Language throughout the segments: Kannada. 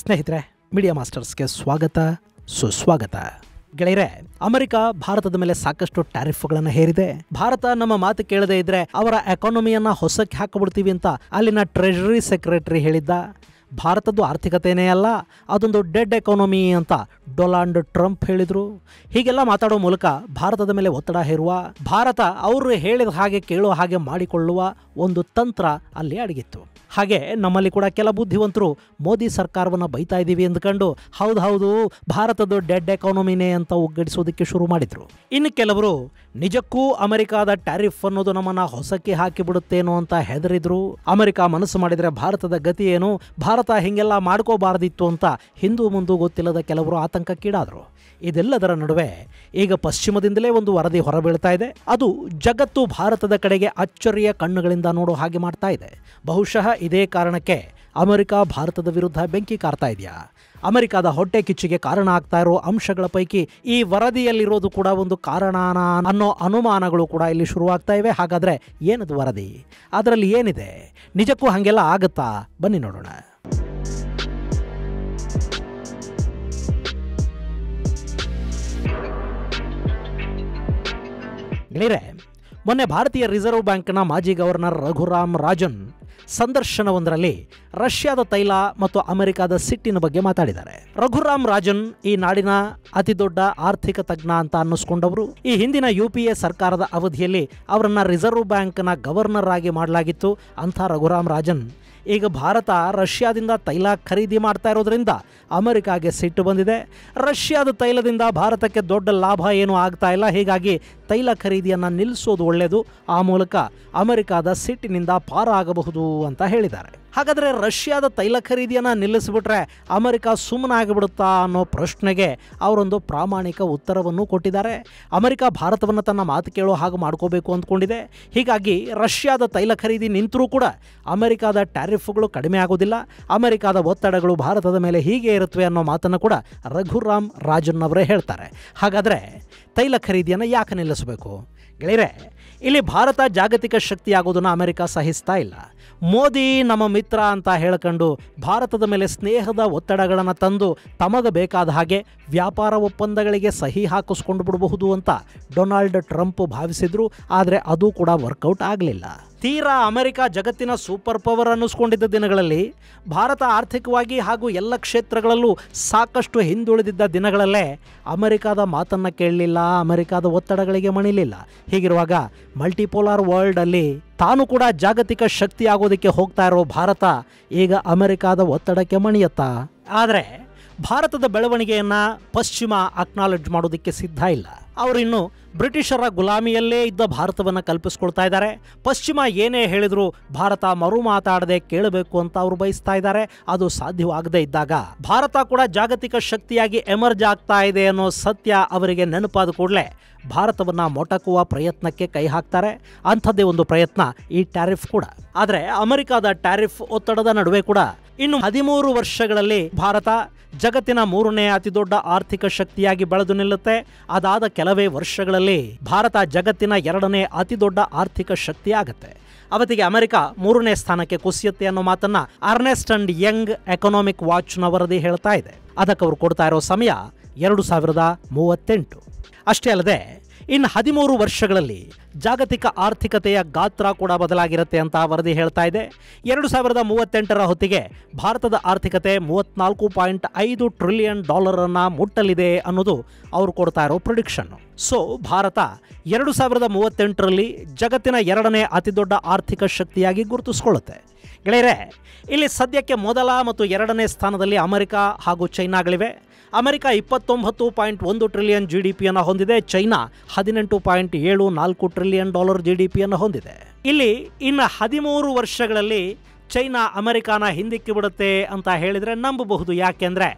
ಸ್ನೇಹಿತರೆ, ಮೀಡಿಯಾ ಮಾಸ್ಟರ್ಸ್ಗೆ ಸ್ವಾಗತ ಸುಸ್ವಾಗತ. ಗೆಳೆಯರೆ, ಅಮೆರಿಕ ಭಾರತದ ಮೇಲೆ ಸಾಕಷ್ಟು ಟ್ಯಾರಿಫ್ಗಳನ್ನು ಹೇರಿದೆ. ಭಾರತ ನಮ್ಮ ಮಾತು ಕೇಳದೇ ಇದ್ರೆ ಅವರ ಎಕಾನಮಿಯನ್ನ ಹೊಸಕ್ಕೆ ಹಾಕಿಬಿಡ್ತೀವಿ ಅಂತ ಅಲ್ಲಿನ ಟ್ರೆಜರಿ ಸೆಕ್ರೆಟರಿ ಹೇಳಿದ್ದ. ಭಾರತದ್ದು ಆರ್ಥಿಕತೆಯೇ ಅಲ್ಲ, ಅದೊಂದು ಡೆಡ್ ಎಕಾನಮಿ ಅಂತ ಡೊನಾಲ್ಡ್ ಟ್ರಂಪ್ ಹೇಳಿದರು. ಹೀಗೆಲ್ಲ ಮಾತಾಡೋ ಮೂಲಕ ಭಾರತದ ಮೇಲೆ ಒತ್ತಡ ಹೇರುವ, ಭಾರತ ಅವರು ಹೇಳಿದ ಹಾಗೆ ಕೇಳೋ ಹಾಗೆ ಮಾಡಿಕೊಳ್ಳುವ ಒಂದು ತಂತ್ರ ಅಲ್ಲಿ ಅಡಗಿತ್ತು. ಹಾಗೆ ನಮ್ಮಲ್ಲಿ ಕೂಡ ಕೆಲ ಬುದ್ಧಿವಂತರು ಮೋದಿ ಸರ್ಕಾರವನ್ನು ಬೈತಾ ಇದ್ದೀವಿ ಅಂದ್ಕೊಂಡು ಹೌದು ಭಾರತದ ಡೆಡ್ ಎಕಾನಮಿನೇ ಅಂತ ಒಗ್ಗಡಿಸೋದಕ್ಕೆ ಶುರು ಮಾಡಿದ್ರು. ಇನ್ನು ಕೆಲವರು ನಿಜಕ್ಕೂ ಅಮೆರಿಕಾದ ಟ್ಯಾರಿಫ್ ಅನ್ನೋದು ನಮ್ಮನ್ನ ಹೊಸಕ್ಕೆ ಹಾಕಿಬಿಡುತ್ತೇನೋ ಅಂತ ಹೆದರಿದ್ರು. ಅಮೆರಿಕ ಮನಸ್ಸು ಮಾಡಿದರೆ ಭಾರತದ ಗತಿ ಏನು, ಭಾರತ ಹಿಂಗೆಲ್ಲ ಮಾಡ್ಕೋಬಾರ್ದಿತ್ತು ಅಂತ ಹಿಂದೂ ಮುಂದೂ ಗೊತ್ತಿಲ್ಲದ ಕೆಲವರು ಆತಂಕಕ್ಕೀಡಾದರು. ಇದೆಲ್ಲದರ ನಡುವೆ ಈಗ ಪಶ್ಚಿಮದಿಂದಲೇ ಒಂದು ವರದಿ ಹೊರಬೀಳ್ತಾ ಇದೆ. ಅದು ಜಗತ್ತು ಭಾರತದ ಕಡೆಗೆ ಅಚ್ಚರಿಯ ಕಣ್ಣುಗಳಿಂದ ನೋಡೋ ಹಾಗೆ ಮಾಡ್ತಾ ಇದೆ. ಬಹುಶಃ ಇದೇ ಕಾರಣಕ್ಕೆ ಅಮೆರಿಕ ಭಾರತದ ವಿರುದ್ಧ ಬೆಂಕಿ ಕಾರ್ತಾ ಇದೆಯಾ? ಅಮೆರಿಕದ ಹೊಟ್ಟೆ ಕಿಚ್ಚಿಗೆ ಕಾರಣ ಆಗ್ತಾ ಇರೋ ಅಂಶಗಳ ಪೈಕಿ ಈ ವರದಿಯಲ್ಲಿರೋದು ಕೂಡ ಒಂದು ಕಾರಣನ ಅನ್ನೋ ಅನುಮಾನಗಳು ಕೂಡ ಇಲ್ಲಿ ಶುರುವಾಗ್ತಾ ಇವೆ. ಹಾಗಾದರೆ ಏನದು ವರದಿ? ಅದರಲ್ಲಿ ಏನಿದೆ? ನಿಜಕ್ಕೂ ಹಾಗೆಲ್ಲ ಆಗುತ್ತಾ? ಬನ್ನಿ ನೋಡೋಣ. ಗೆಳೆಯರೆ, ಮೊನ್ನೆ ಭಾರತೀಯ ರಿಸರ್ವ್ ಬ್ಯಾಂಕ್ನ ಮಾಜಿ ಗವರ್ನರ್ ರಘುರಾಮ್ ರಾಜನ್ ಸಂದರ್ಶನವೊಂದರಲ್ಲಿ ರಷ್ಯಾದ ತೈಲ ಮತ್ತು ಅಮೆರಿಕದ ಸಿಟ್ಟಿನ ಬಗ್ಗೆ ಮಾತಾಡಿದ್ದಾರೆ. ರಘುರಾಮ್ ರಾಜನ್ ಈ ನಾಡಿನ ಅತಿ ದೊಡ್ಡ ಆರ್ಥಿಕ ತಜ್ಞ ಅಂತ ಅನ್ನಿಸ್ಕೊಂಡವರು. ಈ ಹಿಂದಿನ UPA ಸರ್ಕಾರದ ಅವಧಿಯಲ್ಲಿ ಅವರನ್ನ ರಿಸರ್ವ್ ಬ್ಯಾಂಕ್ನ ಗವರ್ನರ್ ಆಗಿ ಮಾಡಲಾಗಿತ್ತು. ಅಂಥ ರಘುರಾಮ್ ರಾಜನ್ ಈಗ ಭಾರತ ರಷ್ಯಾದಿಂದ ತೈಲ ಖರೀದಿ ಮಾಡ್ತಾ ಇರೋದ್ರಿಂದ ಅಮೆರಿಕಾಗೆ ಸಿಟ್ಟು ಬಂದಿದೆ. ರಷ್ಯಾದ ತೈಲದಿಂದ ಭಾರತಕ್ಕೆ ದೊಡ್ಡ ಲಾಭ ಏನೂ ಆಗ್ತಾ ಇಲ್ಲ, ಹೀಗಾಗಿ ತೈಲ ಖರೀದಿಯನ್ನು ನಿಲ್ಲಿಸೋದು ಒಳ್ಳೆಯದು, ಆ ಮೂಲಕ ಅಮೆರಿಕಾದ ಸಿಟ್ಟಿನಿಂದ ಪಾರಾಗಬಹುದು ಅಂತ ಹೇಳಿದ್ದಾರೆ. ಹಾಗಾದರೆ ರಷ್ಯಾದ ತೈಲ ಖರೀದಿಯನ್ನು ನಿಲ್ಲಿಸಿಬಿಟ್ರೆ ಅಮೆರಿಕ ಸುಮ್ಮನಾಗಿಬಿಡುತ್ತಾ ಅನ್ನೋ ಪ್ರಶ್ನೆಗೆ ಅವರೊಂದು ಪ್ರಾಮಾಣಿಕ ಉತ್ತರವನ್ನು ಕೊಟ್ಟಿದ್ದಾರೆ. ಅಮೆರಿಕ ಭಾರತವನ್ನು ತನ್ನ ಮಾತು ಕೇಳೋ ಹಾಗೆ ಮಾಡ್ಕೋಬೇಕು ಅಂದ್ಕೊಂಡಿದೆ. ಹೀಗಾಗಿ ರಷ್ಯಾದ ತೈಲ ಖರೀದಿ ನಿಂತರೂ ಕೂಡ ಅಮೆರಿಕದ ಟ್ಯಾರಿಫ್ಗಳು ಕಡಿಮೆ ಆಗೋದಿಲ್ಲ, ಅಮೆರಿಕದ ಒತ್ತಡಗಳು ಭಾರತದ ಮೇಲೆ ಹೀಗೆ ಇರುತ್ತವೆ ಅನ್ನೋ ಮಾತನ್ನು ಕೂಡ ರಘುರಾಮ್ ರಾಜನ್ ಅವರೇ ಹೇಳ್ತಾರೆ. ಹಾಗಾದರೆ ತೈಲ ಖರೀದಿಯನ್ನು ಯಾಕೆ ನಿಲ್ಲಿಸಬೇಕು? ಗೆಳೆಯರೆ, ಇಲ್ಲಿ ಭಾರತ ಜಾಗತಿಕ ಶಕ್ತಿಯಾಗೋದನ್ನು ಅಮೆರಿಕ ಸಹಿಸ್ತಾ ಇಲ್ಲ. ಮೋದಿ ನಮ್ಮ ಮಿತ್ರ ಅಂತ ಹೇಳ್ಕೊಂಡು ಭಾರತದ ಮೇಲೆ ಸ್ನೇಹದ ಒತ್ತಡಗಳನ್ನು ತಂದು ತಮಗೆ ಬೇಕಾದ ಹಾಗೆ ವ್ಯಾಪಾರ ಒಪ್ಪಂದಗಳಿಗೆ ಸಹಿ ಹಾಕಿಸ್ಕೊಂಡು ಬಿಡಬಹುದು ಅಂತ ಡೊನಾಲ್ಡ್ ಟ್ರಂಪ್ ಭಾವಿಸಿದ್ರು. ಆದರೆ ಅದು ಕೂಡ ವರ್ಕೌಟ್ ಆಗಲಿಲ್ಲ. ತೀರಾ ಅಮೆರಿಕ ಜಗತ್ತಿನ ಸೂಪರ್ ಪವರ್ ಅನ್ನಿಸ್ಕೊಂಡಿದ್ದ ದಿನಗಳಲ್ಲಿ ಭಾರತ ಆರ್ಥಿಕವಾಗಿ ಹಾಗೂ ಎಲ್ಲ ಕ್ಷೇತ್ರಗಳಲ್ಲೂ ಸಾಕಷ್ಟು ಹಿಂದುಳಿದಿದ್ದ ದಿನಗಳಲ್ಲೇ ಅಮೆರಿಕದ ಮಾತನ್ನು ಕೇಳಲಿಲ್ಲ, ಅಮೆರಿಕದ ಒತ್ತಡಗಳಿಗೆ ಮಣಿಲಿಲ್ಲ. ಹೀಗಿರುವಾಗ ಮಲ್ಟಿಪೋಲಾರ್ ವರ್ಲ್ಡಲ್ಲಿ ತಾನು ಕೂಡ ಜಾಗತಿಕ ಶಕ್ತಿ ಆಗೋದಕ್ಕೆ ಹೋಗ್ತಾ ಇರೋ ಭಾರತ ಈಗ ಅಮೆರಿಕದ ಒತ್ತಡಕ್ಕೆ ಮಣಿಯತ್ತಾ? ಆದರೆ ಭಾರತದ ಬೆಳವಣಿಗೆಯನ್ನು ಪಶ್ಚಿಮ ಅಕ್ನಾಲೆಡ್ಜ್ ಮಾಡೋದಕ್ಕೆ ಸಿದ್ಧ ಇಲ್ಲ. ಅವರಿನ್ನು ಬ್ರಿಟಿಷರ ಗುಲಾಮಿಯಲ್ಲೇ ಇದ್ದ ಭಾರತವನ್ನು ಕಲ್ಪಿಸ್ಕೊಳ್ತಾ ಇದ್ದಾರೆ. ಪಶ್ಚಿಮ ಏನೇ ಹೇಳಿದ್ರು ಭಾರತ ಮರು ಮಾತಾಡದೆ ಕೇಳಬೇಕು ಅಂತ ಅವರು ಬಯಸ್ತಾ ಇದ್ದಾರೆ. ಅದು ಸಾಧ್ಯವಾಗದೇ ಇದ್ದಾಗ ಭಾರತ ಕೂಡ ಜಾಗತಿಕ ಶಕ್ತಿಯಾಗಿ ಎಮರ್ಜ್ ಆಗ್ತಾ ಇದೆ ಅನ್ನೋ ಸತ್ಯ ಅವರಿಗೆ ನೆನಪಾದ ಕೂಡಲೇ ಭಾರತವನ್ನು ಮೊಟಕುವ ಪ್ರಯತ್ನಕ್ಕೆ ಕೈ ಹಾಕ್ತಾರೆ. ಅಂಥದ್ದೇ ಒಂದು ಪ್ರಯತ್ನ ಈ ಟ್ಯಾರಿಫ್ ಕೂಡ. ಆದರೆ ಅಮೆರಿಕದ ಟ್ಯಾರಿಫ್ ಒತ್ತಡದ ನಡುವೆ ಕೂಡ ಇನ್ನು 13 ವರ್ಷಗಳಲ್ಲಿ ಭಾರತ ಜಗತ್ತಿನ 3ನೇ ಅತಿ ದೊಡ್ಡ ಆರ್ಥಿಕ ಶಕ್ತಿಯಾಗಿ ಬೆಳೆದು ನಿಲ್ಲುತ್ತೆ. ಅದಾದ ಕೆಲವೇ ವರ್ಷಗಳಲ್ಲಿ ಭಾರತ ಜಗತ್ತಿನ 2ನೇ ಅತಿ ದೊಡ್ಡ ಆರ್ಥಿಕ ಶಕ್ತಿ ಆಗುತ್ತೆ. ಅವತ್ತಿಗೆ ಅಮೆರಿಕ 3ನೇ ಸ್ಥಾನಕ್ಕೆ ಕುಸಿಯುತ್ತೆ ಅನ್ನೋ ಮಾತನ್ನ ಅರ್ನೆಸ್ಟ್ ಅಂಡ್ ಯಂಗ್ ಎಕನಾಮಿಕ್ ವಾಚ್ನ ವರದಿ ಹೇಳ್ತಾ ಇದೆ. ಅದಕ್ಕೆ ಅವರು ಕೊಡ್ತಾ ಇರೋ ಸಮಯ 2038. ಅಷ್ಟೇ ಅಲ್ಲದೆ ಇನ್ನು 13 ವರ್ಷಗಳಲ್ಲಿ ಜಾಗತಿಕ ಆರ್ಥಿಕತೆಯ ಗಾತ್ರ ಕೂಡ ಬದಲಾಗಿರುತ್ತೆ ಅಂತ ವರದಿ ಹೇಳ್ತಾ ಇದೆ. 2038ರ ಹೊತ್ತಿಗೆ ಭಾರತದ ಆರ್ಥಿಕತೆ $34.5 ಟ್ರಿಲಿಯನ್ ಮುಟ್ಟಲಿದೆ ಅನ್ನೋದು ಅವರು ಕೊಡ್ತಾ ಇರೋ ಪ್ರಿಡಿಕ್ಷನ್. ಸೊ ಭಾರತ 2038ರಲ್ಲಿ ಜಗತ್ತಿನ 2ನೇ ಅತಿ ದೊಡ್ಡ ಆರ್ಥಿಕ ಶಕ್ತಿಯಾಗಿ ಗುರುತಿಸ್ಕೊಳ್ಳುತ್ತೆ. ಗೆಳೆಯರೆ, ಇಲ್ಲಿ ಸದ್ಯಕ್ಕೆ ಮೊದಲ ಮತ್ತು 2ನೇ ಸ್ಥಾನದಲ್ಲಿ ಅಮೆರಿಕ ಹಾಗೂ ಚೈನಾಗಳಿವೆ. ಅಮೆರಿಕ $29.1 ಟ್ರಿಲಿಯನ್ GDPಯನ್ನು ಹೊಂದಿದೆ. ಚೈನಾ $18.74 ಟ್ರಿಲಿಯನ್ GDPಯನ್ನು ಹೊಂದಿದೆ. ಇಲ್ಲಿ ಇನ್ನು 13 ವರ್ಷಗಳಲ್ಲಿ ಚೈನಾ ಅಮೆರಿಕಾನ ಹಿಂದಿಕ್ಕಿ ಬಿಡುತ್ತೆ ಅಂತ ಹೇಳಿದರೆ ನಂಬಬಹುದು. ಯಾಕೆಂದರೆ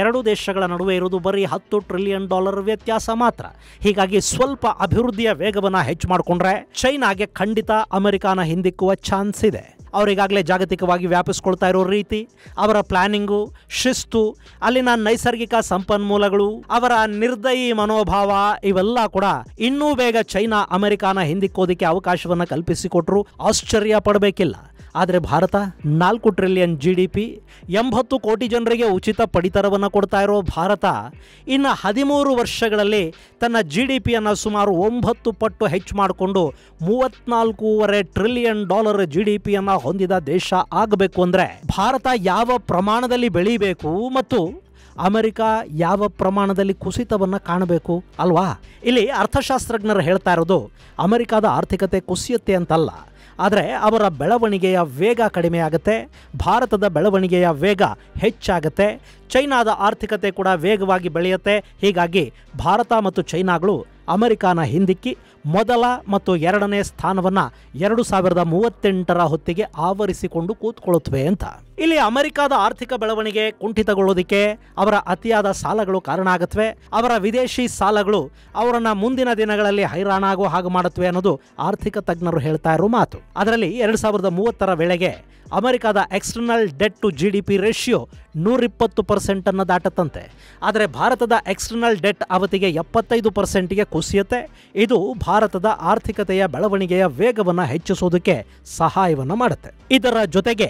ಎರಡೂ ದೇಶಗಳ ನಡುವೆ ಇರೋದು ಬರೀ $10 ಟ್ರಿಲಿಯನ್ ವ್ಯತ್ಯಾಸ ಮಾತ್ರ. ಹೀಗಾಗಿ ಸ್ವಲ್ಪ ಅಭಿವೃದ್ಧಿಯ ವೇಗವನ್ನು ಹೆಚ್ಚು ಮಾಡಿಕೊಂಡ್ರೆ ಚೈನಾಗೆ ಖಂಡಿತ ಅಮೆರಿಕಾನ ಹಿಂದಿಕ್ಕುವ ಚಾನ್ಸ್ ಇದೆ. ಅವರಿಗಾಗಲೇ ಜಾಗತಿಕವಾಗಿ ವ್ಯಾಪಿಸ್ಕೊಳ್ತಾ ಇರೋ ರೀತಿ, ಅವರ ಪ್ಲಾನಿಂಗು, ಶಿಸ್ತು, ಅಲ್ಲಿನ ನೈಸರ್ಗಿಕ ಸಂಪನ್ಮೂಲಗಳು, ಅವರ ನಿರ್ದಯಿ ಮನೋಭಾವ ಇವೆಲ್ಲ ಕೂಡ ಇನ್ನೂ ಬೇಗ ಚೈನಾ ಅಮೆರಿಕಾನ ಹಿಂದಿಕ್ಕೋದಕ್ಕೆ ಅವಕಾಶವನ್ನು ಕಲ್ಪಿಸಿಕೊಟ್ರು ಆಶ್ಚರ್ಯ ಪಡಬೇಕಿಲ್ಲ. ಆದರೆ ಭಾರತ 4 ಟ್ರಿಲಿಯನ್ GDP, 80 ಕೋಟಿ ಜನರಿಗೆ ಉಚಿತ ಪಡಿತರವನ್ನು ಕೊಡ್ತಾ ಇರೋ ಭಾರತ ಇನ್ನು 13 ವರ್ಷಗಳಲ್ಲಿ ತನ್ನ GDPಯನ್ನು ಸುಮಾರು 9 ಪಟ್ಟು ಹೆಚ್ಚು ಮಾಡಿಕೊಂಡು $34.5 ಟ್ರಿಲಿಯನ್ GDPಯನ್ನು ಹೊಂದಿದ ದೇಶ ಆಗಬೇಕು ಅಂದರೆ ಭಾರತ ಯಾವ ಪ್ರಮಾಣದಲ್ಲಿ ಬೆಳೀಬೇಕು ಮತ್ತು ಅಮೆರಿಕ ಯಾವ ಪ್ರಮಾಣದಲ್ಲಿ ಕುಸಿತವನ್ನು ಕಾಣಬೇಕು ಅಲ್ವಾ? ಇಲ್ಲಿ ಅರ್ಥಶಾಸ್ತ್ರಜ್ಞರು ಹೇಳ್ತಾ ಇರೋದು ಅಮೆರಿಕದ ಆರ್ಥಿಕತೆ ಕುಸಿಯುತ್ತೆ ಅಂತಲ್ಲ, ಆದರೆ ಅವರ ಬೆಳವಣಿಗೆಯ ವೇಗ ಕಡಿಮೆ ಆಗುತ್ತೆ, ಭಾರತದ ಬೆಳವಣಿಗೆಯ ವೇಗ ಹೆಚ್ಚಾಗುತ್ತೆ, ಚೈನಾದ ಆರ್ಥಿಕತೆ ಕೂಡ ವೇಗವಾಗಿ ಬೆಳೆಯುತ್ತೆ. ಹೀಗಾಗಿ ಭಾರತ ಮತ್ತು ಚೈನಾಗಳು ಅಮೆರಿಕಾನ ಹಿಂದಿಕ್ಕಿ ಮೊದಲ ಮತ್ತು 2ನೇ ಸ್ಥಾನವನ್ನು 2038ರ ಹೊತ್ತಿಗೆ ಆವರಿಸಿಕೊಂಡು ಕೂತ್ಕೊಳ್ಳುತ್ತವೆ ಅಂತ. ಇಲ್ಲಿ ಅಮೆರಿಕದ ಆರ್ಥಿಕ ಬೆಳವಣಿಗೆ ಕುಂಠಿತಗೊಳ್ಳೋದಕ್ಕೆ ಅವರ ಅತಿಯಾದ ಸಾಲಗಳು ಕಾರಣ ಆಗುತ್ತವೆ. ಅವರ ವಿದೇಶಿ ಸಾಲಗಳು ಅವರನ್ನು ಮುಂದಿನ ದಿನಗಳಲ್ಲಿ ಹೈರಾಣಾಗೋ ಹಾಗೆ ಮಾಡುತ್ತವೆ ಅನ್ನೋದು ಆರ್ಥಿಕ ತಜ್ಞರು ಹೇಳ್ತಾ ಇರೋ ಮಾತು. ಅದರಲ್ಲಿ 2030ರ ವೇಳೆಗೆ ಅಮೆರಿಕದ external debt to GDP ratio 120% ದಾಟತ್ತಂತೆ. ಆದರೆ ಭಾರತದ ಎಕ್ಸ್ಟರ್ನಲ್ ಡೆಟ್ ಅವತ್ತಿಗೆ 75%ಗೆ ಕುಸಿಯುತ್ತೆ. ಇದು ಭಾರತದ ಆರ್ಥಿಕತೆಯ ಬೆಳವಣಿಗೆಯ ವೇಗವನ್ನು ಹೆಚ್ಚಿಸೋದಕ್ಕೆ ಸಹಾಯವನ್ನು ಮಾಡುತ್ತೆ. ಇದರ ಜೊತೆಗೆ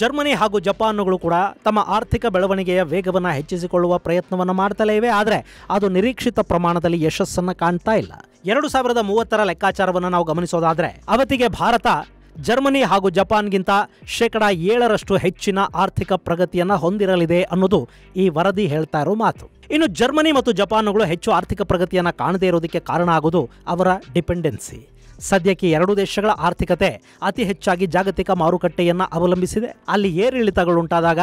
ಜರ್ಮನಿ ಹಾಗೂ ಜಪಾನ್ಗಳು ಕೂಡ ತಮ್ಮ ಆರ್ಥಿಕ ಬೆಳವಣಿಗೆಯ ವೇಗವನ್ನು ಹೆಚ್ಚಿಸಿಕೊಳ್ಳುವ ಪ್ರಯತ್ನವನ್ನು ಮಾಡ್ತಲೇ ಇವೆ. ಆದರೆ ಅದು ನಿರೀಕ್ಷಿತ ಪ್ರಮಾಣದಲ್ಲಿ ಯಶಸ್ಸನ್ನು ಕಾಣ್ತಾ ಇಲ್ಲ. 2030ರ ಲೆಕ್ಕಾಚಾರವನ್ನು ನಾವು ಗಮನಿಸೋದಾದರೆ ಅವತ್ತಿಗೆ ಭಾರತ ಜರ್ಮನಿ ಹಾಗೂ ಜಪಾನ್ಗಿಂತ 7% ಹೆಚ್ಚಿನ ಆರ್ಥಿಕ ಪ್ರಗತಿಯನ್ನು ಹೊಂದಿರಲಿದೆ ಅನ್ನೋದು ಈ ವರದಿ ಹೇಳ್ತಾ ಇರೋ ಮಾತು. ಇನ್ನು ಜರ್ಮನಿ ಮತ್ತು ಜಪಾನ್ಗಳು ಹೆಚ್ಚು ಆರ್ಥಿಕ ಪ್ರಗತಿಯನ್ನು ಕಾಣದೇ ಇರೋದಕ್ಕೆ ಕಾರಣ ಆಗೋದು ಅವರ ಡಿಪೆಂಡೆನ್ಸಿ. ಸದ್ಯಕ್ಕೆ 2 ದೇಶಗಳ ಆರ್ಥಿಕತೆ ಅತಿ ಹೆಚ್ಚಾಗಿ ಜಾಗತಿಕ ಮಾರುಕಟ್ಟೆಯನ್ನು ಅವಲಂಬಿಸಿದೆ. ಅಲ್ಲಿ ಏರಿಳಿತಗಳುಂಟಾದಾಗ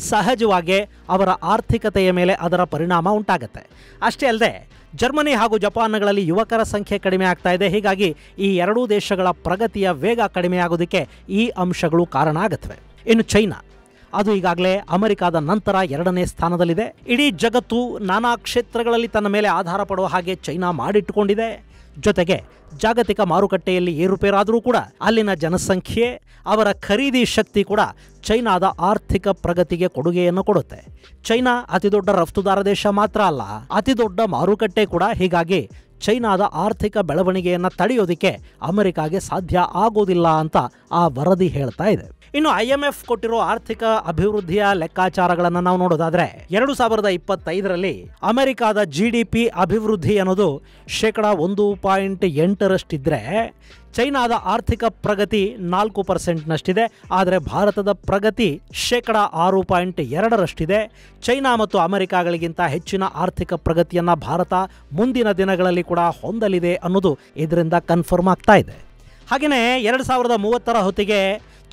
ಸಹಜವಾಗಿ ಅವರ ಆರ್ಥಿಕತೆಯ ಮೇಲೆ ಅದರ ಪರಿಣಾಮ ಉಂಟಾಗುತ್ತೆ. ಅಷ್ಟೇ ಅಲ್ಲದೆ ಜರ್ಮನಿ ಹಾಗೂ ಜಪಾನ್ಗಳಲ್ಲಿ ಯುವಕರ ಸಂಖ್ಯೆ ಕಡಿಮೆ ಆಗ್ತಾ ಇದೆ. ಹೀಗಾಗಿ ಈ 2 ದೇಶಗಳ ಪ್ರಗತಿಯ ವೇಗ ಕಡಿಮೆಯಾಗೋದಕ್ಕೆ ಈ ಅಂಶಗಳು ಕಾರಣ ಆಗುತ್ತವೆ. ಇನ್ನು ಚೈನಾ, ಅದು ಈಗಾಗಲೇ ಅಮೆರಿಕಾದ ನಂತರ 2ನೇ ಸ್ಥಾನದಲ್ಲಿದೆ. ಇಡೀ ಜಗತ್ತು ನಾನಾ ಕ್ಷೇತ್ರಗಳಲ್ಲಿ ತನ್ನ ಮೇಲೆ ಆಧಾರ ಪಡುವ ಹಾಗೆ ಚೈನಾ ಮಾಡಿಟ್ಟುಕೊಂಡಿದೆ. ಜೊತೆಗೆ ಜಾಗತಿಕ ಮಾರುಕಟ್ಟೆಯಲ್ಲಿ ಏರುಪೇರಾದರೂ ಕೂಡ ಅಲ್ಲಿನ ಜನಸಂಖ್ಯೆ, ಅವರ ಖರೀದಿ ಶಕ್ತಿ ಕೂಡ ಚೈನಾದ ಆರ್ಥಿಕ ಪ್ರಗತಿಗೆ ಕೊಡುಗೆಯನ್ನು ಕೊಡುತ್ತೆ. ಚೈನಾ ಅತಿದೊಡ್ಡ ರಫ್ತುದಾರ ದೇಶ ಮಾತ್ರ ಅಲ್ಲ, ಅತಿದೊಡ್ಡ ಮಾರುಕಟ್ಟೆ ಕೂಡ. ಹೀಗಾಗಿ ಚೈನಾದ ಆರ್ಥಿಕ ಬೆಳವಣಿಗೆಯನ್ನು ತಡೆಯೋದಕ್ಕೆ ಅಮೆರಿಕಾಗೆ ಸಾಧ್ಯ ಆಗೋದಿಲ್ಲ ಅಂತ ಆ ವರದಿ ಹೇಳ್ತಾ ಇದೆ. ಇನ್ನು IMF ಕೊಟ್ಟಿರೋ ಆರ್ಥಿಕ ಅಭಿವೃದ್ಧಿಯ ಲೆಕ್ಕಾಚಾರಗಳನ್ನು ನಾವು ನೋಡೋದಾದ್ರೆ 2025ರಲ್ಲಿ ಅಮೆರಿಕಾದ GDP ಅಭಿವೃದ್ಧಿ ಅನ್ನೋದು 1.8%ರಷ್ಟಿದ್ರೆ ಚೈನಾದ ಆರ್ಥಿಕ ಪ್ರಗತಿ 4%ನಷ್ಟಿದೆ. ಆದರೆ ಭಾರತದ ಪ್ರಗತಿ 6.2ರಷ್ಟಿದೆ. ಚೈನಾ ಮತ್ತು ಅಮೆರಿಕಾಗಳಿಗಿಂತ ಹೆಚ್ಚಿನ ಆರ್ಥಿಕ ಪ್ರಗತಿಯನ್ನು ಭಾರತ ಮುಂದಿನ ದಿನಗಳಲ್ಲಿ ಕೂಡ ಹೊಂದಲಿದೆ ಅನ್ನೋದು ಇದರಿಂದ ಕನ್ಫರ್ಮ್ ಆಗ್ತಾ ಇದೆ. ಹಾಗೆಯೇ 2030ರ ಹೊತ್ತಿಗೆ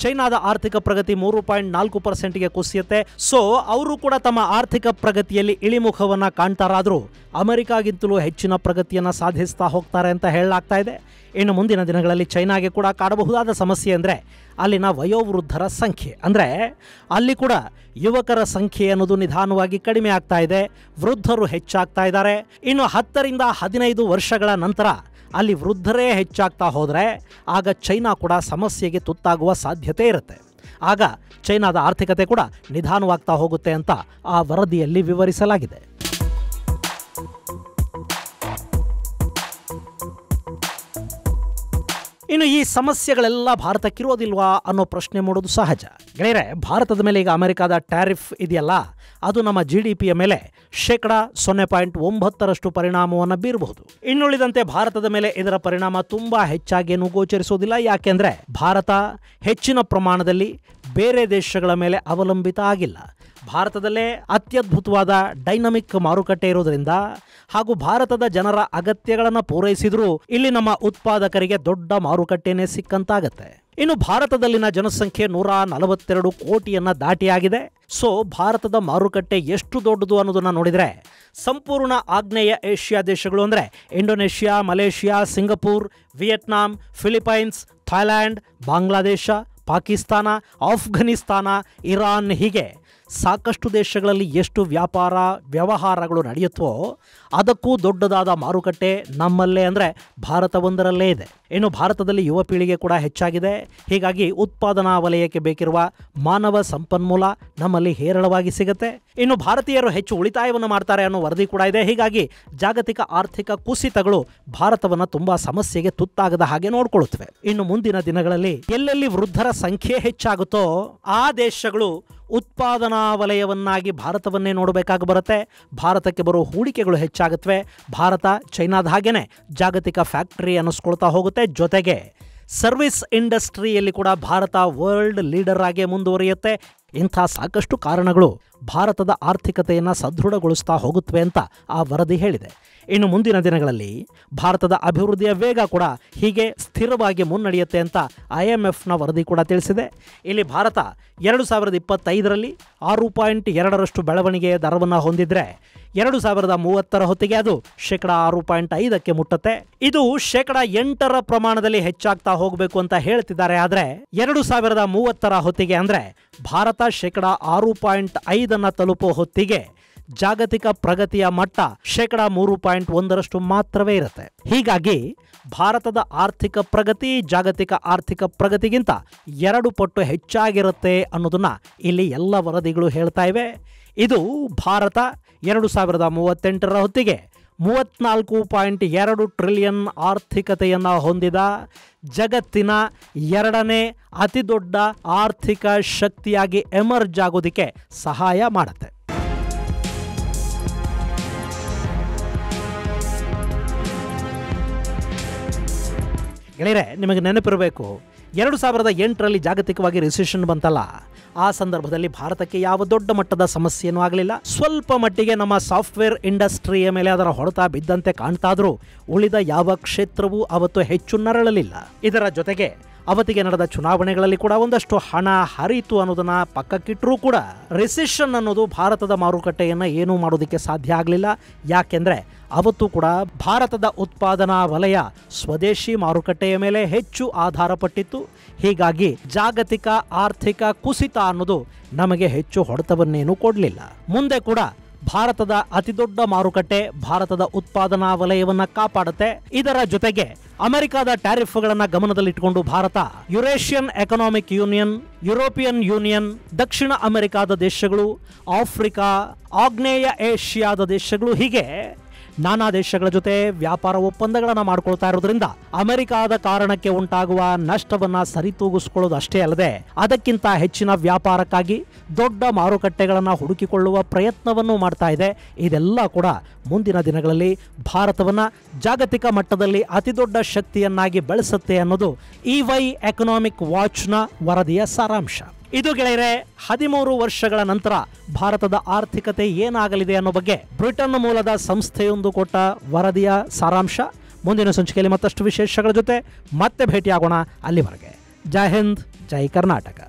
ಚೈನಾದ ಆರ್ಥಿಕ ಪ್ರಗತಿ 3.4%ಗೆ ಕುಸಿಯುತ್ತೆ. ಸೊ ಅವರು ಕೂಡ ತಮ್ಮ ಆರ್ಥಿಕ ಪ್ರಗತಿಯಲ್ಲಿ ಇಳಿಮುಖವನ್ನು ಕಾಣ್ತಾರಾದರೂ ಅಮೆರಿಕಾಗಿಂತಲೂ ಹೆಚ್ಚಿನ ಪ್ರಗತಿಯನ್ನು ಸಾಧಿಸ್ತಾ ಹೋಗ್ತಾರೆ ಅಂತ ಹೇಳಲಾಗ್ತಾ ಇದೆ. ಇನ್ನು ಮುಂದಿನ ದಿನಗಳಲ್ಲಿ ಚೈನಾಗೆ ಕೂಡ ಕಾಡಬಹುದಾದ ಸಮಸ್ಯೆ ಅಂದರೆ ಅಲ್ಲಿನ ವಯೋವೃದ್ಧರ ಸಂಖ್ಯೆ. ಅಂದರೆ ಅಲ್ಲಿ ಕೂಡ ಯುವಕರ ಸಂಖ್ಯೆ ಅನ್ನೋದು ನಿಧಾನವಾಗಿ ಕಡಿಮೆ ಆಗ್ತಾ ಇದೆ, ವೃದ್ಧರು ಹೆಚ್ಚಾಗ್ತಾ ಇದ್ದಾರೆ. ಇನ್ನು 10ರಿಂದ 15 ವರ್ಷಗಳ ನಂತರ ಅಲ್ಲಿ ವೃದ್ಧರೇ ಹೆಚ್ಚಾಗ್ತಾ ಹೋದರೆ ಆಗ ಚೈನಾ ಕೂಡ ಸಮಸ್ಯೆಗೆ ತುತ್ತಾಗುವ ಸಾಧ್ಯತೆ ಇರುತ್ತೆ. ಆಗ ಚೈನಾದ ಆರ್ಥಿಕತೆ ಕೂಡ ನಿಧಾನವಾಗ್ತಾ ಹೋಗುತ್ತೆ ಅಂತ ಆ ವರದಿಯಲ್ಲಿ ವಿವರಿಸಲಾಗಿದೆ. ಇನ್ನು ಈ ಸಮಸ್ಯೆಗಳೆಲ್ಲ ಭಾರತಕ್ಕಿರೋದಿಲ್ವಾ ಅನ್ನೋ ಪ್ರಶ್ನೆ ಮೂಡೋದು ಸಹಜ. ಗೆಳೆಯರೆ, ಭಾರತದ ಮೇಲೆ ಈಗ ಅಮೆರಿಕದ ಟ್ಯಾರಿಫ್ ಇದೆಯಲ್ಲ, ಅದು ನಮ್ಮ GDPಯ ಮೇಲೆ 0.9% ಪರಿಣಾಮವನ್ನು ಬೀರಬಹುದು. ಇನ್ನುಳಿದಂತೆ ಭಾರತದ ಮೇಲೆ ಇದರ ಪರಿಣಾಮ ತುಂಬಾ ಹೆಚ್ಚಾಗೇನು ಗೋಚರಿಸೋದಿಲ್ಲ. ಯಾಕೆಂದ್ರೆ ಭಾರತ ಹೆಚ್ಚಿನ ಪ್ರಮಾಣದಲ್ಲಿ ಬೇರೆ ದೇಶಗಳ ಮೇಲೆ ಅವಲಂಬಿತ ಆಗಿಲ್ಲ. ಭಾರತದಲ್ಲೇ ಅತ್ಯದ್ಭುತವಾದ ಡೈನಮಿಕ್ ಮಾರುಕಟ್ಟೆ ಇರೋದ್ರಿಂದ ಹಾಗೂ ಭಾರತದ ಜನರ ಅಗತ್ಯಗಳನ್ನು ಪೂರೈಸಿದ್ರೂ ಇಲ್ಲಿ ನಮ್ಮ ಉತ್ಪಾದಕರಿಗೆ ದೊಡ್ಡ ಮಾರುಕಟ್ಟೆನೇ ಸಿಕ್ಕಂತಾಗತ್ತೆ. ಇನ್ನು ಭಾರತದಲ್ಲಿನ ಜನಸಂಖ್ಯೆ 142 ಕೋಟಿಯನ್ನ ದಾಟಿಯಾಗಿದೆ. ಸೊ ಭಾರತದ ಮಾರುಕಟ್ಟೆ ಎಷ್ಟು ದೊಡ್ಡದು ಅನ್ನೋದನ್ನ ನೋಡಿದರೆ ಸಂಪೂರ್ಣ ಆಗ್ನೇಯ ಏಷ್ಯಾ ದೇಶಗಳು ಅಂದರೆ Indonesia, Malaysia, Singapore, Vietnam, Philippines, Thailand, Bangladesh, Pakistan, Afghanistan, Iran ಹೀಗೆ ಸಾಕಷ್ಟು ದೇಶಗಳಲ್ಲಿ ಎಷ್ಟು ವ್ಯಾಪಾರ ವ್ಯವಹಾರಗಳು ನಡೆಯುತ್ತವೋ ಅದಕ್ಕೂ ದೊಡ್ಡದಾದ ಮಾರುಕಟ್ಟೆ ನಮ್ಮಲ್ಲೇ ಅಂದರೆ ಭಾರತ ಒಂದರಲ್ಲೇ ಇದೆ. ಇನ್ನು ಭಾರತದಲ್ಲಿ ಯುವ ಪೀಳಿಗೆ ಕೂಡ ಹೆಚ್ಚಾಗಿದೆ. ಹೀಗಾಗಿ ಉತ್ಪಾದನಾ ವಲಯಕ್ಕೆ ಬೇಕಿರುವ ಮಾನವ ಸಂಪನ್ಮೂಲ ನಮ್ಮಲ್ಲಿ ಹೇರಳವಾಗಿ ಸಿಗುತ್ತೆ. ಇನ್ನು ಭಾರತೀಯರು ಹೆಚ್ಚು ಉಳಿತಾಯವನ್ನು ಮಾಡ್ತಾರೆ ಅನ್ನೋ ವರದಿ ಕೂಡ ಇದೆ. ಹೀಗಾಗಿ ಜಾಗತಿಕ ಆರ್ಥಿಕ ಕುಸಿತಗಳು ಭಾರತವನ್ನು ತುಂಬಾ ಸಮಸ್ಯೆಗೆ ತುತ್ತಾಗದ ಹಾಗೆ ನೋಡ್ಕೊಳ್ಳುತ್ತವೆ. ಇನ್ನು ಮುಂದಿನ ದಿನಗಳಲ್ಲಿ ಎಲ್ಲೆಲ್ಲಿ ವೃದ್ಧರ ಸಂಖ್ಯೆ ಹೆಚ್ಚಾಗುತ್ತೋ ಆ ದೇಶಗಳು ಉತ್ಪಾದನಾ ವಲಯವನ್ನಾಗಿ ಭಾರತವನ್ನೇ ನೋಡಬೇಕಾಗಿ ಬರುತ್ತೆ. ಭಾರತಕ್ಕೆ ಬರೋ ಹೂಡಿಕೆಗಳು ಹೆಚ್ಚಾಗುತ್ತವೆ. ಭಾರತ ಚೈನಾದ ಹಾಗೇನೆ ಜಾಗತಿಕ ಫ್ಯಾಕ್ಟರಿ ಅನ್ನಿಸ್ಕೊಳ್ತಾ ಹೋಗುತ್ತೆ. ಜೊತೆಗೆ ಸರ್ವಿಸ್ ಇಂಡಸ್ಟ್ರಿಯಲ್ಲಿ ಕೂಡ ಭಾರತ ವರ್ಲ್ಡ್ ಲೀಡರ್ ಆಗಿ ಮುಂದುವರಿಯುತ್ತೆ. ಇಂಥ ಸಾಕಷ್ಟು ಕಾರಣಗಳು ಭಾರತದ ಆರ್ಥಿಕತೆಯನ್ನು ಸದೃಢಗೊಳಿಸ್ತಾ ಹೋಗುತ್ತವೆ ಅಂತ ಆ ವರದಿ ಹೇಳಿದೆ. ಇನ್ನು ಮುಂದಿನ ದಿನಗಳಲ್ಲಿ ಭಾರತದ ಅಭಿವೃದ್ಧಿಯ ವೇಗ ಕೂಡ ಹೀಗೆ ಸ್ಥಿರವಾಗಿ ಮುನ್ನಡೆಯುತ್ತೆ ಅಂತ IMFನ ವರದಿ ಕೂಡ ತಿಳಿಸಿದೆ. ಇಲ್ಲಿ ಭಾರತ 2025ರಲ್ಲಿ 6.2% ಬೆಳವಣಿಗೆಯ ದರವನ್ನು ಹೊಂದಿದ್ರೆ 2030ರ ಹೊತ್ತಿಗೆ ಅದು 6.5% ಮುಟ್ಟುತ್ತೆ. ಇದು 8% ಪ್ರಮಾಣದಲ್ಲಿ ಹೆಚ್ಚಾಗ್ತಾ ಹೋಗಬೇಕು ಅಂತ ಹೇಳ್ತಿದ್ದಾರೆ. ಆದರೆ 2030ರ ಹೊತ್ತಿಗೆ ಅಂದರೆ ಭಾರತ 6.5% ತಲುಪೋ ಹೊತ್ತಿಗೆ ಜಾಗತಿಕ ಪ್ರಗತಿಯ ಮಟ್ಟ 3.1% ಮಾತ್ರವೇ ಇರುತ್ತೆ. ಹೀಗಾಗಿ ಭಾರತದ ಆರ್ಥಿಕ ಪ್ರಗತಿ ಜಾಗತಿಕ ಆರ್ಥಿಕ ಪ್ರಗತಿಗಿಂತ 2 ಪಟ್ಟು ಹೆಚ್ಚಾಗಿರುತ್ತೆ ಅನ್ನೋದನ್ನ ಇಲ್ಲಿ ಎಲ್ಲ ವರದಿಗಳು ಹೇಳ್ತಾ ಇವೆ. ಇದು ಭಾರತ 2038ರ ಹೊತ್ತಿಗೆ 34.2 ಟ್ರಿಲಿಯನ್ ಆರ್ಥಿಕತೆಯನ್ನು ಹೊಂದಿದ ಜಗತ್ತಿನ 2ನೇ ಅತಿ ದೊಡ್ಡ ಆರ್ಥಿಕ ಶಕ್ತಿಯಾಗಿ ಎಮರ್ಜ್ ಆಗೋದಕ್ಕೆ ಸಹಾಯ ಮಾಡುತ್ತೆ. ಗೆಳೆಯರೆ, ನಿಮಗೆ ನೆನಪಿರಬೇಕು 2008ರಲ್ಲಿ ಜಾಗತಿಕವಾಗಿ ರಿಸೆಷನ್ ಬಂತಲ್ಲ, ಆ ಸಂದರ್ಭದಲ್ಲಿ ಭಾರತಕ್ಕೆ ಯಾವ ದೊಡ್ಡ ಮಟ್ಟದ ಸಮಸ್ಯೆಯೂ ಆಗಲಿಲ್ಲ. ಸ್ವಲ್ಪ ಮಟ್ಟಿಗೆ ನಮ್ಮ ಸಾಫ್ಟ್ವೇರ್ ಇಂಡಸ್ಟ್ರಿಯ ಮೇಲೆ ಅದರ ಹೊಡೆತ ಬಿದ್ದಂತೆ ಕಾಣ್ತಾದ್ರೂ ಉಳಿದ ಯಾವ ಕ್ಷೇತ್ರವೂ ಅವತ್ತು ಹೆಚ್ಚು ನರಳಲಿಲ್ಲ. ಇದರ ಜೊತೆಗೆ ಅವತ್ತಿಗೆ ನಡೆದ ಚುನಾವಣೆಗಳಲ್ಲಿ ಕೂಡ ಒಂದಷ್ಟು ಹಣ ಹರಿತು ಅನ್ನೋದನ್ನ ಪಕ್ಕಕ್ಕಿಟ್ಟರೂ ಕೂಡ ರಿಸೆಷನ್ ಅನ್ನೋದು ಭಾರತದ ಮಾರುಕಟ್ಟೆಯನ್ನು ಏನೂ ಮಾಡೋದಕ್ಕೆ ಸಾಧ್ಯ ಆಗಲಿಲ್ಲ. ಯಾಕೆಂದರೆ ಅವತ್ತು ಕೂಡ ಭಾರತದ ಉತ್ಪಾದನಾ ವಲಯ ಸ್ವದೇಶಿ ಮಾರುಕಟ್ಟೆಯ ಮೇಲೆ ಹೆಚ್ಚು ಆಧಾರಪಟ್ಟಿತ್ತು. ಹೀಗಾಗಿ ಜಾಗತಿಕ ಆರ್ಥಿಕ ಕುಸಿತ ಅನ್ನೋದು ನಮಗೆ ಹೆಚ್ಚು ಹೊಡೆತವನ್ನೇನೂ ಕೊಡಲಿಲ್ಲ. ಮುಂದೆ ಕೂಡ ಭಾರತದ ಅತಿದೊಡ್ಡ ಮಾರುಕಟ್ಟೆ ಭಾರತದ ಉತ್ಪಾದನಾ ವಲಯವನ್ನು ಕಾಪಾಡುತ್ತೆ. ಇದರ ಜೊತೆಗೆ ಅಮೆರಿಕದ ಟ್ಯಾರಿಫ್ಗಳನ್ನು ಗಮನದಲ್ಲಿಟ್ಟುಕೊಂಡು Bharat Eurasian economic union, European union, ದಕ್ಷಿಣ ಅಮೆರಿಕಾದ ದೇಶಗಳು, ಆಫ್ರಿಕಾ, ಆಗ್ನೇಯ ಏಷ್ಯಾದ ದೇಶಗಳು ಹೀಗೆ ನಾನಾ ದೇಶಗಳ ಜೊತೆ ವ್ಯಾಪಾರ ಒಪ್ಪಂದಗಳನ್ನು ಮಾಡಿಕೊಳ್ತಾ ಇರೋದ್ರಿಂದ ಅಮೆರಿಕಾದ ಕಾರಣಕ್ಕೆ ಉಂಟಾಗುವ ನಷ್ಟವನ್ನು ಸರಿತೂಗಿಸ್ಕೊಳ್ಳೋದು ಅಷ್ಟೇ ಅಲ್ಲದೆ ಅದಕ್ಕಿಂತ ಹೆಚ್ಚಿನ ವ್ಯಾಪಾರಕ್ಕಾಗಿ ದೊಡ್ಡ ಮಾರುಕಟ್ಟೆಗಳನ್ನು ಹುಡುಕಿಕೊಳ್ಳುವ ಪ್ರಯತ್ನವನ್ನು ಮಾಡ್ತಾ ಇದೆ. ಇದೆಲ್ಲ ಕೂಡ ಮುಂದಿನ ದಿನಗಳಲ್ಲಿ ಭಾರತವನ್ನು ಜಾಗತಿಕ ಮಟ್ಟದಲ್ಲಿ ಅತಿದೊಡ್ಡ ಶಕ್ತಿಯನ್ನಾಗಿ ಬೆಳೆಸುತ್ತೆ ಅನ್ನೋದು EY ಎಕನಾಮಿಕ್ ವಾಚ್ನ ವರದಿಯ ಸಾರಾಂಶ. ಇದು ಗೆಳೆಯರೆ 13 ವರ್ಷಗಳ ನಂತರ ಭಾರತದ ಆರ್ಥಿಕತೆ ಏನಾಗಲಿದೆ ಅನ್ನೋ ಬಗ್ಗೆ ಬ್ರಿಟನ್ ಮೂಲದ ಸಂಸ್ಥೆಯೊಂದು ಕೊಟ್ಟ ವರದಿಯ ಸಾರಾಂಶ. ಮುಂದಿನ ಸಂಚಿಕೆಯಲ್ಲಿ ಮತ್ತಷ್ಟು ವಿಶೇಷಗಳ ಜೊತೆ ಮತ್ತೆ ಭೇಟಿಯಾಗೋಣ. ಅಲ್ಲಿವರೆಗೆ ಜೈ ಹಿಂದ್, ಜೈ ಕರ್ನಾಟಕ.